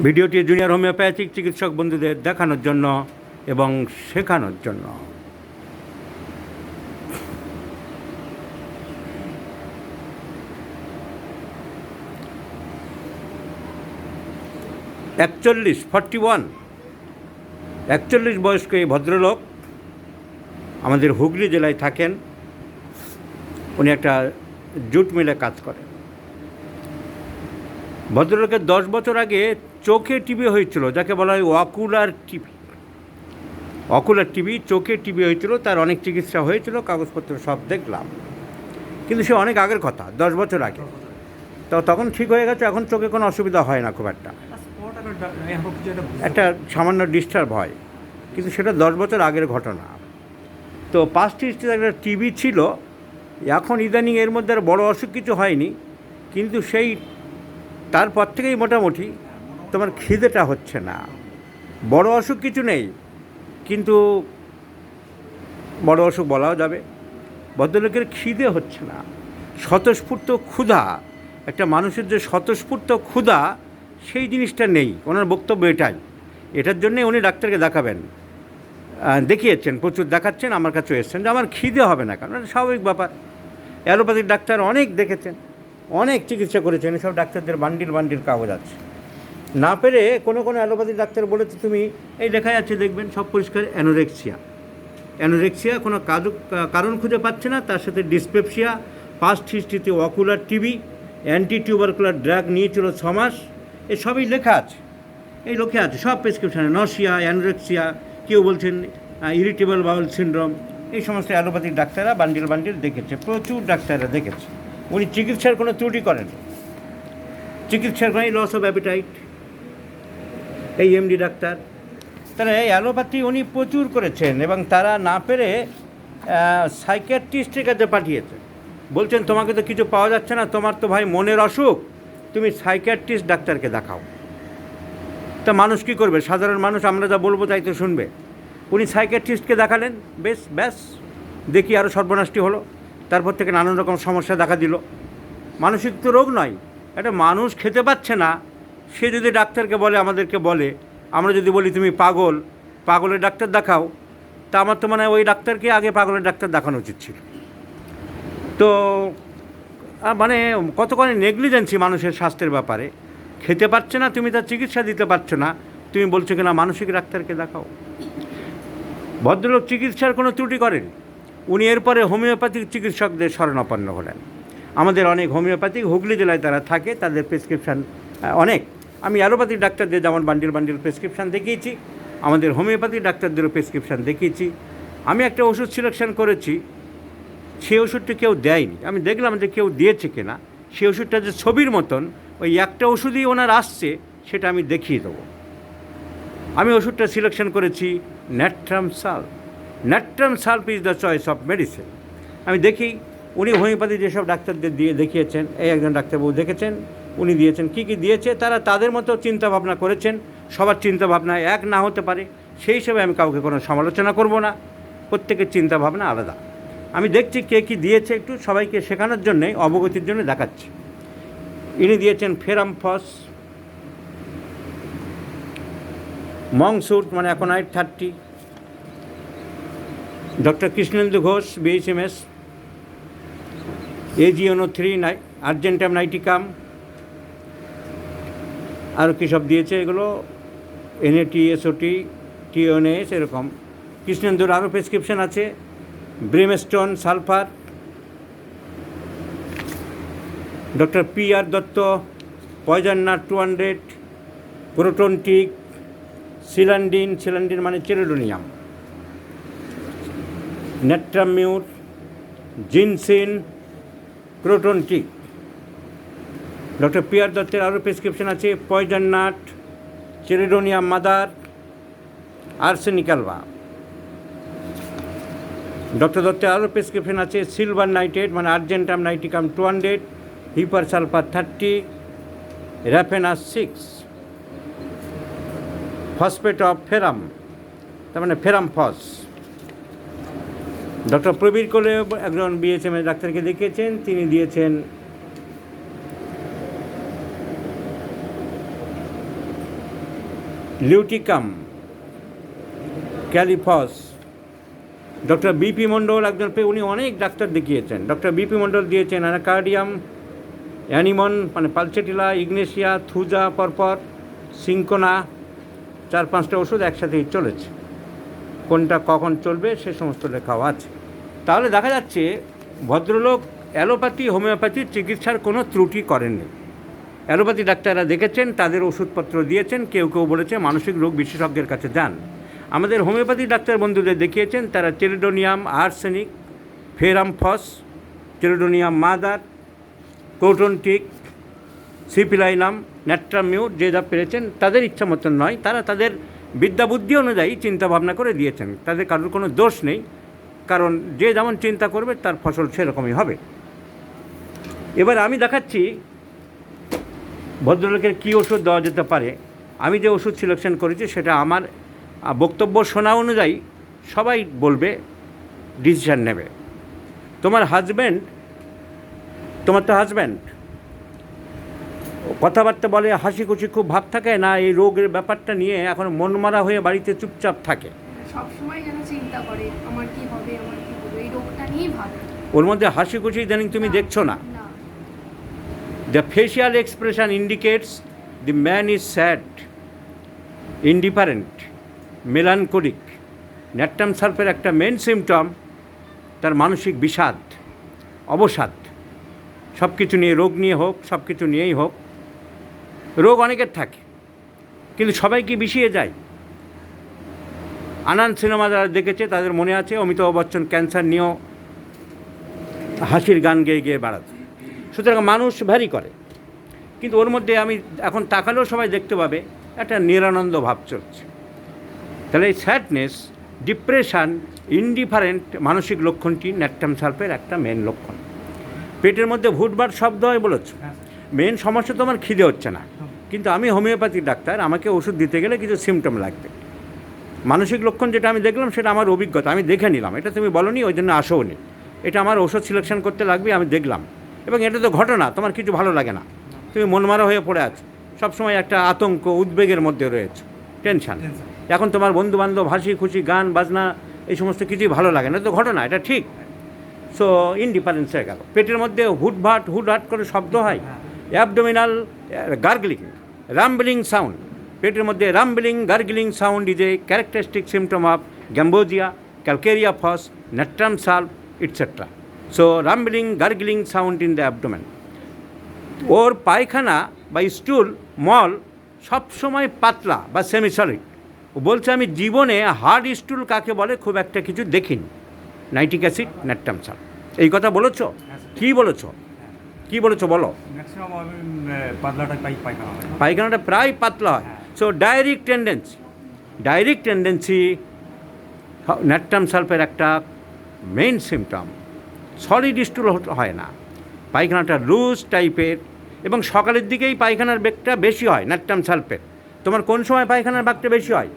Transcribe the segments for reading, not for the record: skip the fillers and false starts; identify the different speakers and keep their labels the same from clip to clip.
Speaker 1: ভিডিওটি junior homeopathic চিকিৎসক বন্ধুদের দেখানোর জন্য এবং শেখানোর জন্য। একচল্লিশ বয়স্ক এই ভদ্রলোক আমাদের হুগলি জেলায় থাকেন। উনি একটা জুট মিলে কাজ করেন। ভদ্রলোকের 10 বছর আগে চোখে টিবি হয়েছিল, যাকে বলা হয় অকুলার টিবি। চোখে টিবি হয়েছিল, তার অনেক চিকিৎসা হয়েছিল, কাগজপত্র সব দেখলাম, কিন্তু সে অনেক আগের কথা, 10 বছর আগে। তো তখন ঠিক হয়ে গেছে, এখন চোখে কোনো অসুবিধা হয় না খুব একটা সামান্য ডিস্টার্ব হয়, কিন্তু সেটা 10 বছর আগের ঘটনা। তো পাস্ট হিস্ট্রিতে একটা টিবি ছিল, এখন ইদানিং এর মধ্যে আর বড়ো অসুখ কিছু হয়নি, কিন্তু সেই তারপর থেকেই মোটামুটি তোমার খিদেটা হচ্ছে না। বড় অসুখ কিছু নেই, কিন্তু বড় অসুখ বলাও যাবে। ভদ্রলোকের খিদে হচ্ছে না, স্বতঃস্ফূর্ত ক্ষুধা, একটা মানুষের যে স্বতঃস্ফূর্ত ক্ষুধা, সেই জিনিসটা নেই। ওনার বক্তব্য এটার জন্যে উনি ডাক্তারকে দেখাবেন, দেখিয়েছেন, প্রচুর দেখাচ্ছেন, আমার কাছে এসছেন যে আমার খিদে হবে না, কারণ এটা স্বাভাবিক ব্যাপার। অ্যালোপ্যাথিক ডাক্তার অনেক দেখেছেন, অনেক চিকিৎসা করেছেন, এসব ডাক্তারদের বান্ডিল কাগজ আছে। না পেরে কোনো অ্যালোপ্যাথিক ডাক্তার বলেছে তুমি এই লেখাই আছে দেখবেন সব পরিষ্কার, অ্যানোরেক্সিয়া কোনো কারণ খুঁজে পাচ্ছে না, তার সাথে ডিসপেপসিয়া, পাস্ট হিস্ট্রিতে ocular TB, anti tubercular drug নিয়েছিল 6 মাস, এসবই লেখা আছে, এই লোকে আছে সব প্রেসক্রিপশানে। নসিয়া, অ্যানোরেক্সিয়া, কেউ বলছেন ইরিটেবল বাউল সিনড্রোম, এই সমস্ত অ্যালোপ্যাথিক ডাক্তাররা বান্ডিল দেখেছে, প্রচুর ডাক্তাররা দেখেছে। উনি চিকিৎসার কোনো ত্রুটি করেন, চিকিৎসার কোনো লস অফ অ্যাপিটাইট, এই এমডি ডাক্তার, তারা এই অ্যালোপ্যাথি উনি প্রচুর করেছেন, এবং তারা না পেরে সাইকিয়াট্রিস্টের কাছে পাঠিয়েছে। বলছেন তোমাকে তো কিছু পাওয়া যাচ্ছে না, তোমার তো ভাই মনের অসুখ, তুমি সাইকিয়াট্রিস্ট ডাক্তারকে দেখাও। তা মানুষ কী করবে? সাধারণ মানুষ আমরা যা বলবো তাই তো শুনবে। উনি সাইকিয়াট্রিস্টকে দেখালেন, ব্যাস দেখি আরও সর্বনাশটি হলো। তারপর থেকে নানান রকম সমস্যা দেখা দিল। মানসিক তো রোগ নয়, একটা মানুষ খেতে পাচ্ছে না, সে যদি ডাক্তারকে বলে, আমাদেরকে বলে, আমরা যদি বলি তুমি পাগলের ডাক্তার দেখাও, তা আমার তো মনে হয় ওই ডাক্তারকে আগে পাগলের ডাক্তার দেখানো উচিত ছিল। তো মানে কতখানি নেগলিজেন্সি মানুষের স্বাস্থ্যের ব্যাপারে। খেতে পারছে না, তুমি তার চিকিৎসা দিতে পারছো না, তুমি বলছো কিনা মানসিক ডাক্তারকে দেখাও। ভদ্রলোক চিকিৎসার কোনো ত্রুটি করেন। উনি এরপরে হোমিওপ্যাথিক চিকিৎসকদের শরণাপন্ন হলেন। আমাদের অনেক হোমিওপ্যাথিক হুগলি জেলায় তারা থাকে, তাদের প্রেসক্রিপশান অনেক। আমি অ্যালোপ্যাথিক ডাক্তারদের যেমন বান্ডিল প্রেসক্রিপশান দেখিয়েছি, আমাদের হোমিওপ্যাথিক ডাক্তারদেরও প্রেসক্রিপশান দেখিয়েছি। আমি একটা ওষুধ সিলেকশন করেছি, সেই ওষুধটা কেউ দেয়নি, আমি দেখলাম যে কেউ দিয়েছে কিনা। সেই ওষুধটা যে ছবির মতন, ওই একটা ওষুধই ওনার আসছে, সেটা আমি দেখিয়ে দেবো। আমি ওষুধটা সিলেকশন করেছি natrum সাল্প is the choice of medicine. আমি দেখি উনি হোমিওপ্যাথি যেসব ডাক্তারদের দিয়ে দেখিয়েছেন, এই একজন ডাক্তারবাবু দেখেছেন, উনি দিয়েছেন, কী দিয়েছে তারা তাদের মতো চিন্তাভাবনা করেছেন। সবার চিন্তাভাবনা এক না হতে পারে, সেই হিসেবে আমি কাউকে কোনো সমালোচনা করব না, প্রত্যেকের চিন্তাভাবনা আলাদা। আমি দেখছি কে কী দিয়েছে, একটু সবাইকে শেখানোর জন্যে, অবগতির জন্য দেখাচ্ছি। ইনি দিয়েছেন ফেরামফস, মংসুট মানে aconite 30, doctor Krishnendu Ghosh BHMS, AGNO3, Argentum নাইটিকাম, আরও কী সব দিয়েছে এগুলো, NAT, SOT, TNS, এরকম। কৃষ্ণেন্দুর আরও প্রেসক্রিপশন আছে, brimstone sulphur, doctor PR Datta, poison nut 200, প্রোটনটিক, সিলান্ডিন মানে চেরিডোনিয়াম, নেট্রামিউর, জিনসিন, প্রোটনটিক। ডক্টর PR দত্তের আরও প্রেসক্রিপশন আছে, poison nut, chelidonium mother, arsenic alba. Doctor দত্তের আরও প্রেসক্রিপশন আছে, সিলভার নাইট্রেট মানে argentum nitricum 200, hepar sulphur 30, raphanus 6, phosphate of ferrum তার মানে ফেরামফস। ডক্টর প্রবীর কোলে একজন BHMS ডাক্তারকে দেখিয়েছেন, তিনি দিয়েছেন লিউটিকাম, ক্যালিফস। ডক্টর বিপি মণ্ডল একজন উনি অনেক ডাক্তার দেখিয়েছেন। ডক্টর বিপি মণ্ডল দিয়েছেন অ্যানাকার্ডিয়াম, অ্যানিমন মানে পালচেটিলা, ইগনেশিয়া, থুজা, পরপর, সিঙ্কোনা, 4-5টা ওষুধ একসাথেই চলেছে। কোনটা কখন চলবে সে সমস্ত লেখাও আছে। তাহলে দেখা যাচ্ছে ভদ্রলোক অ্যালোপ্যাথি হোমিওপ্যাথির চিকিৎসার কোনো ত্রুটি করেননি। অ্যালোপ্যাথি ডাক্তাররা দেখেছেন, তাদের ওষুধপত্র দিয়েছেন, কেউ কেউ বলেছে মানসিক রোগ বিশেষজ্ঞের কাছে যান। আমাদের হোমিওপ্যাথি ডাক্তার বন্ধুদের দেখিয়েছেন, তারা chelidonium arsenic, ferrum phos, chelidonium mother, কোটনটিক, সিপিলাইনাম, ন্যাট্রামিউট যে যা পেরেছেন, তাদের ইচ্ছা মতন নয়, তারা তাদের বিদ্যাবুদ্ধি অনুযায়ী চিন্তাভাবনা করে দিয়েছেন। তাদের কারোর কোনো দোষ নেই, কারণ যে যেমন চিন্তা করবে তার ফসল সেরকমই হবে। এবার আমি দেখাচ্ছি ভদ্রলোকের কী ওষুধ দেওয়া যেতে পারে। আমি যে ওষুধ সিলেকশন করেছি সেটা আমার বক্তব্য শোনা অনুযায়ী সবাই বলবে, ডিসিশান নেবে। তোমার তো হাজব্যান্ড কথাবার্তা বলে, হাসি খুশি খুব ভাব থাকে না, এই রোগের ব্যাপারটা নিয়ে এখন মনমারা হয়ে বাড়িতে চুপচাপ থাকে,
Speaker 2: সবসময় যেন চিন্তা করে আমার কি হবে, এই রোগটা নিয়েই ভাবে।
Speaker 1: ওর মধ্যে হাসি খুশি ইদানিং তুমি দেখছো না। The facial expression indicates the man is sad, indifferent, melancholic. Natrum সালফের একটা মেন সিমটম তার মানসিক বিষাদ, অবসাদ। সব কিছু নিয়ে, রোগ নিয়ে হোক, সব কিছু নিয়েই হোক, রোগ অনেকের থাকে, কিন্তু সবাই কি বিষিয়ে যায়? আনন্দ সিনেমা যারা দেখেছে তাদের মনে আছে অমিতাভ বচ্চন ক্যান্সার নিয়েও হাসির গান গেয়ে গিয়ে বেড়াতো। সুতরাং মানুষ ভ্যারি করে, কিন্তু ওর মধ্যে আমি এখন তাকালেও সবাই দেখতে পাবে একটা নিরানন্দ ভাব চলছে। তাহলে এই স্যাডনেস, ডিপ্রেশান, ইনডিফারেন্ট মানসিক লক্ষণটি ন্যাট্রাম সালফের একটা মেন লক্ষণ। পেটের মধ্যে ভুটভাট শব্দ হয় বলেছ, মেন সমস্যা তো আমার খিদে হচ্ছে না, কিন্তু আমি হোমিওপ্যাথি ডাক্তার, আমাকে ওষুধ দিতে গেলে কিছু সিমটম লাগবে। মানসিক লক্ষণ যেটা আমি দেখলাম সেটা আমার অভিজ্ঞতা, আমি দেখে নিলাম। এটা তুমি বলোনি, ওই জন্য আসোনি। এটা আমার ওষুধ সিলেকশন করতে লাগবে, আমি দেখলাম। এবং এটা তো ঘটনা, তোমার কিছু ভালো লাগে না, তুমি মনমারা হয়ে পড়ে আছো, সবসময় একটা আতঙ্ক উদ্বেগের মধ্যে রয়েছে, টেনশান। এখন তোমার বন্ধুবান্ধব, হাসি খুশি, গান বাজনা, এই সমস্ত কিছুই ভালো লাগে না, তো ঘটনা এটা ঠিক। সো ইনডিফারেন্স হয়ে গেল। পেটের মধ্যে হুটহাট করে শব্দ হয়, অ্যাবডোমিনাল গার্গলিং, রাম্বলিং সাউন্ড। পেটের মধ্যে rumbling gargling sound is a characteristic symptom of gambogia, calcarea phos, natrum sulph, et cetera. So rumbling gargling sound in the abdomen. ওর পায়খানা বা স্টুল, মল সবসময় পাতলা বা সেমি সলিড। ও বলছে আমি জীবনে হার্ড স্টুল কাকে বলে খুব একটা কিছু দেখিনি। নাইট্রিক অ্যাসিড, ন্যাট্রাম সালফ, এই কথা বলেছো? কী বলেছো বলো? পায়খানাটা প্রায় পাতলা হয়। সো ডায়রিক টেন্ডেন্সি ন্যাট্রাম সালফের একটা মেইন সিমটম। সলিড স্টুল হয় না, পায়খানাটা লুজ টাইপের, এবং সকালের দিকেই পায়খানার বেগটা বেশি হয় ন্যাট্রাম সালফের। তোমার কোন সময় পায়খানার বেগটা বেশি হয়?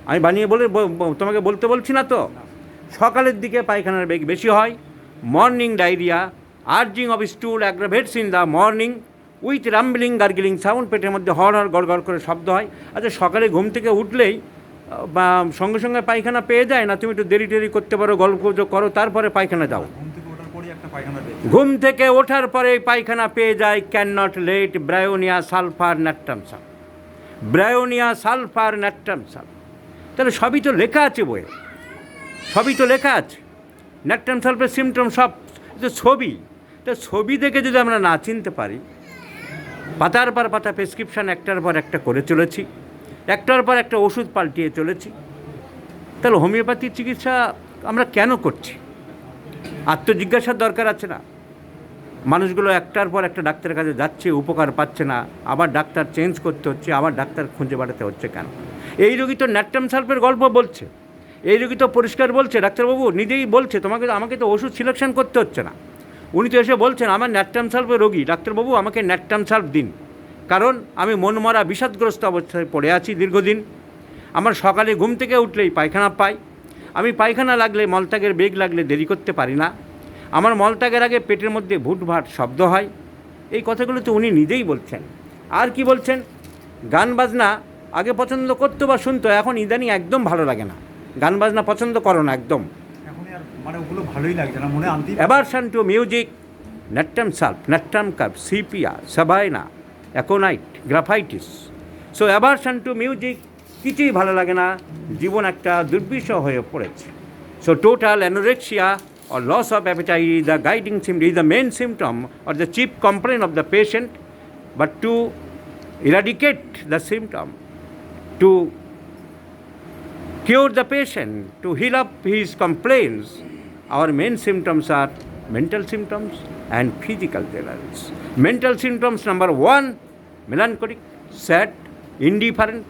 Speaker 1: আমি বানিয়ে তোমাকে বলতে বলছি না তো। সকালের দিকে পায়খানার বেগ বেশি হয়। Morning diarrhoea, urging of stool aggravates in the morning with rumbling gargling sound. পেটের মধ্যে হড় গড় করে শব্দ হয়। আচ্ছা, সকালে ঘুম থেকে উঠলেই বা সঙ্গে সঙ্গে পায়খানা পেয়ে যায় না? তুমি একটু দেরি করতে পারো, গল্প করো, তারপরে পায়খানা যাও। ঘুম থেকে ওঠার পরে পায়খানা পেয়ে যায়। Can not late, Bryonia sulphur, natrum sulph, Bryonia sulphur, natrum sulph. তাহলে সবই তো লেখা আছে বইয়ে, সবই তো লেখা আছে। ন্যাট্রাম সালফের সিমটম সব ছবি। তো ছবি দেখে যদি আমরা না চিনতে পারি, পাতার পর পাতা প্রেসক্রিপশান একটার পর একটা করে চলেছি, একটার পর একটা ওষুধ পাল্টিয়ে চলেছি, তাহলে হোমিওপ্যাথির চিকিৎসা আমরা কেন করছি? আত্মজিজ্ঞাসার দরকার আছে না? মানুষগুলো একটার পর একটা ডাক্তারের কাছে যাচ্ছে, উপকার পাচ্ছে না, আবার ডাক্তার চেঞ্জ করতে হচ্ছে, আবার ডাক্তার খুঁজে বেড়াতে হচ্ছে কেন? এই রোগী তো ন্যাট্রাম সালফের গল্প বলছে, এই রোগী তো পরিষ্কার বলছে, ডাক্তারবাবু নিজেই বলছে, আমাকে তো ওষুধ সিলেকশন করতে হচ্ছে না। উনি তো এসে বলছেন আমার ন্যাট্রাম সালফের রোগী, ডাক্তারবাবু আমাকে ন্যাট্রাম সালফ দিন, কারণ আমি মনমরা বিষাদগ্রস্ত অবস্থায় পড়ে আছি দীর্ঘদিন। আমার সকালে ঘুম থেকে উঠলেই পায়খানা পাই, আমি পায়খানা লাগলে, মলত্যাগের বেগ লাগলে দেরি করতে পারি না, আমার মলত্যাগের আগে পেটের মধ্যে ভুটভাট শব্দ হয়। এই কথাগুলো তো উনি নিজেই বলছেন। আর কি বলছেন? গান বাজনা আগে পছন্দ করতো বা শুনতো, এখন ইদানিং একদম ভালো লাগে না, গান বাজনা পছন্দ করো না একদম।
Speaker 3: এখন আর মানে ওগুলো ভালোই লাগছে না, মনে আনতেই
Speaker 1: aversion to music, natrum sulph, natrum carb, sepia, sabina, aconite, graphites. So aversion to music, কিছুই ভালো লাগে না, জীবন একটা দুর্বিষহ হয়ে পড়েছে। So total anorexia or loss of appetite is the guiding symptom, is the main symptom or the chief complaint of the patient. But to eradicate the symptom, to cure the patient, to heal up his complaints, our main symptoms are mental symptoms and physical generals. Mental symptoms, number 1, melancholic, sad, indifferent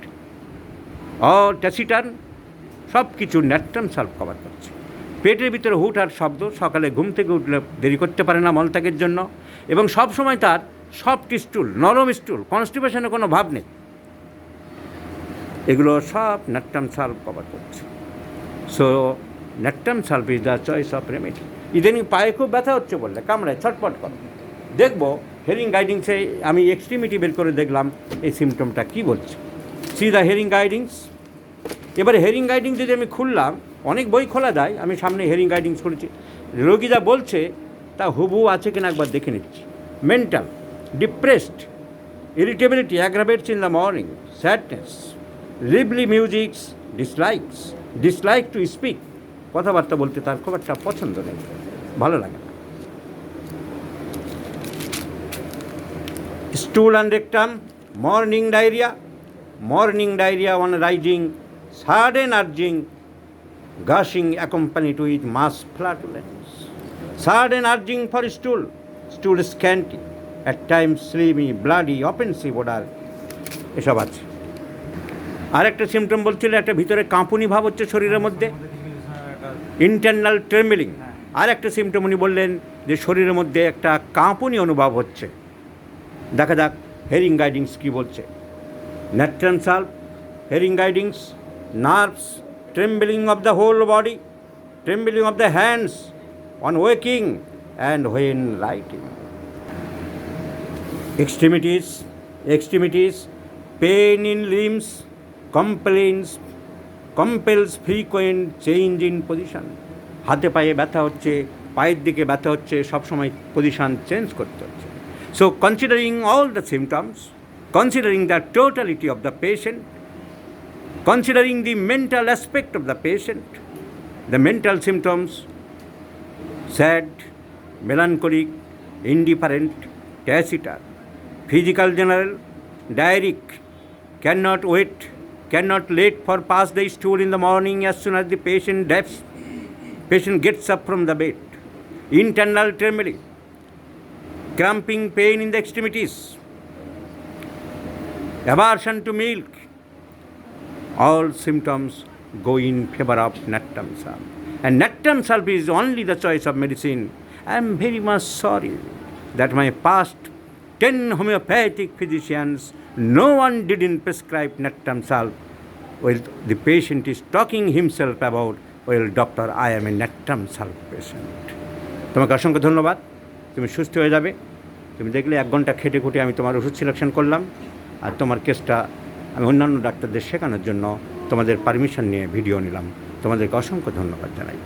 Speaker 1: or taciturn, সব কিছু natrum sulph cover করছে। পেটের ভিতরে হুটহাট শব্দ, সকালে ঘুম থেকে উঠলে দেরি করতে পারে না মলত্যাগের জন্য, এবং সব সময় তার সফট স্টুল, নরম স্টুল, কনস্টিপেশনের কোনো ভাব নেই। এগুলো সব ন্যাট্রাম সাল্ভ কভার করছে। So natrum sulph is the choice of remedy. ইদানিং পায়ে খুব ব্যথা হচ্ছে বললে কামড়ায় ছটপট করো, দেখবো হেয়ারিং গাইডিংসে আমি এক্সট্রিমিটি বের করে দেখলাম এই সিমটমটা কী বলছে। See the Hering guidings. এবারে হেয়ারিং গাইডিং যদি আমি খুললাম, অনেক বই খোলা যায়, আমি সামনে হেয়ারিং গাইডিংস খুলেছি, রোগী যা বলছে তা হুবহু আছে কিনা একবার দেখে নিচ্ছি। Mental, depressed, irritability aggravates in the morning, sadness, lively musics, dislike to speak, কথাবার্তা বলতে তার খুব একটা পছন্দ নেই, ভালো লাগে না। স্টুল and rectum, morning diarrhoea on rising, sudden urging, gushing accompanied with mass flatulence, sudden urging for stool scanty, at times slimy, bloody, offensive odor, এসব আছে। আর একটা সিমটম বলছিল একটা ভিতরে কাঁপুনি ভাব হচ্ছে শরীরের মধ্যে, ইন্টারনাল ট্রেমলিং। আর একটা সিমটম উনি বললেন যে শরীরের মধ্যে একটা কাঁপুনি অনুভব হচ্ছে। দেখা যাক হেয়ারিং গাইডিংস কী বলছে। Natrum sulph, hearing guidings, nerves, trembling of the whole body, trembling of the hands on waking and when writing. Extremities, pain in limbs, compels frequent change in position. হাতে পায়ে ব্যথা হচ্ছে, পায়ের দিকে ব্যথা হচ্ছে, সবসময় পজিশন চেঞ্জ করতে হচ্ছে। So considering all the symptoms, considering the totality of the patient, considering the mental aspect of the patient, the mental symptoms, sad, melancholic, indifferent, taciturn, physical general, diarrheic, cannot let for pass the stool in the morning as soon as the patient gets up from the bed, internal trembling, cramping pain in the extremities, aversion to milk, all symptoms go in favor of natram salve. And natram salve is only the choice of medicine. I am very much sorry that my past 10 homeopathic physicians, no one didn't prescribe natram salve. Well, the patient is talking himself about, well, doctor, I am a natram salve patient. তোমাকে অসংখ্য ধন্যবাদ, তুমি সুস্থ হয়ে যাবে। তুমি দেখলে 1 ঘন্টা খেটে খুঁটে আমি তোমার ওষুধ সিলেকশন করলাম, আর তোমার কেসটা আমি অন্যান্য ডাক্তারদের শেখানোর জন্য তোমাদের পারমিশন নিয়ে ভিডিও নিলাম। তোমাদেরকে অসংখ্য ধন্যবাদ জানাই।